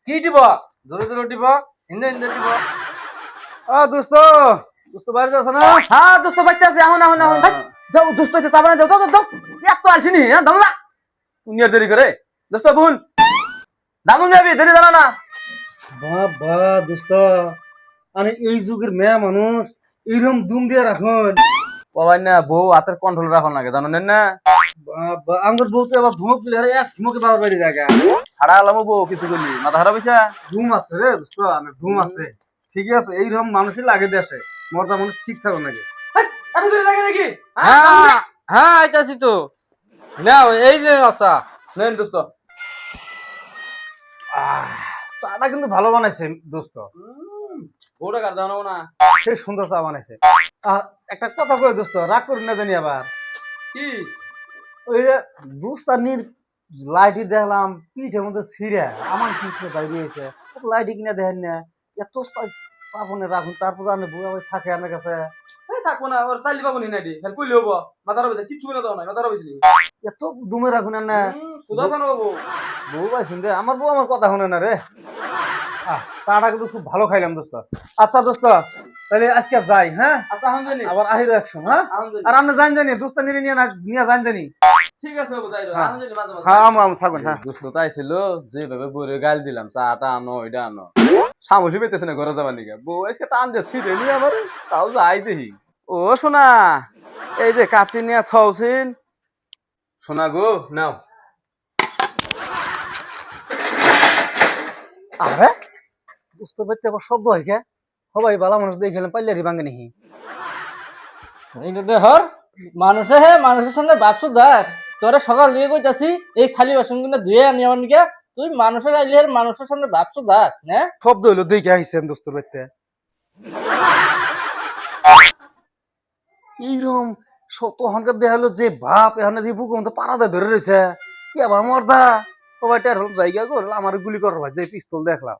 কি দিব জোরে জোরে দিব হিন্দে হিন্দে দিব দোস্ত দোস্ত বাইরে যাচ্ছে না হ্যাঁ দোস্ত বাচ্চা আছে এখন এখন এখন ভাই যাও দোস্ত আছে চাবানা যাও যাও যাও এত আলছিনি হ্যাঁ দামলা তুমি আর দেরি করে দোস্ত ভুল দামুন যাবি দেরি জানা না বাবা দোস্ত আমি এই যুগের মেয়ে মানুষ এইরকম দুম দিয়ে রাখুন বাবা না বউ হাতের কন্ট্রোল রাখো নাকি জানো না বাবা আমার বউ তো আবার ধমক দিলে এক ধমকে বাবার বাড়ি জায়গা হারা আলামো বউ কিছু করলি মাথা হারা পয়সা ঘুম আছে রে দোস্ত আমি ঘুম আছে ঠিকই আছে এইরকম মানুষই লাগে দেশে মরদা মানুষ ঠিক থাকো নাকি এত দেরি লাগে নাকি হ্যাঁ হ্যাঁ আইতাছি তো নাও এই যে আচ্ছা নেন দোস্ত চাটা কিন্তু ভালো বানাইছে দোস্ত বউটা কার জানো না সেই সুন্দর চা বানাইছে আর একটা কথা কই দোস্ত রাগ করি না জানি আবার কি ওই যে দুস্তানির লাইটি দেখলাম পিঠের মধ্যে ছিঁড়ে আমার পিঠে দাঁড়িয়েছে লাইটি কিনে দেখেন না এত চাপনে রাখুন তারপর আমি বুড়া ভাই থাকে আমার কাছে এই থাকবো না ওর চাইলি পাবো নি নাইডি হেল কইলে হবো মাথা হারা পয়সা কিচ্ছু না দাও না মাথা হারা পয়সা এত দুমে রাখুন না সুদা জানো বাবু বউ ভাই শুনতে আমার বউ আমার কথা শুনে না রে চাটা কিন্তু খুব ভালো খাইলাম দোস্ত আচ্ছা দোস্ত তাহলে আজকে যাই হ্যাঁ আচ্ছা এখন জানি আবার আহিরো একশো হ্যাঁ এখন জানি আর আপনি জান জানি দোস্ত নিয়ে নিয়ে যান জানি ঠিক আছে বাবু যাই হ্যাঁ। এখন জানি মাঝে মাঝে হ্যাঁ আমি থাকবেন হ্যাঁ দোস্ত তাই ছিল যেভাবে বউরে গাল দিলাম চাটা আনো ওইটা আনো সামসই পেতেছে না ঘরে যাবার নিকে বউ আজকে টান দিয়ে ছিটে নিয়ে আমার তাও যাই দেখি ও শোনা এই যে কাপটি নিয়ে থাউছিন শোনা গো নাও আরে দোস্ত বাচ্চা আবার শব্দ হয় কে সবাই ভালো মানুষ দেখে গেলাম পাইলে ভাঙে নাকি এইটা দেহর মানুষে হে মানুষের সামনে বাপসু দাস তোরে সকাল দিয়ে কইতাছি এই থালি বাসন গুলো ধুয়ে আনি আমার নিকে তুই মানুষের আইলে মানুষের সামনে বাপসু দাস না শব্দ হইলো দেখে আইসেন দোস্ত বাচ্চা এইরকম শত হনকার দেখা হলো যে বাপ এখানে দিয়ে বুকুর মতো পাড়াতে ধরে রয়েছে কি আবার মর্দা সবাই টের হল জায়গা করল আমার গুলি করার ভাই যে পিস্তল দেখলাম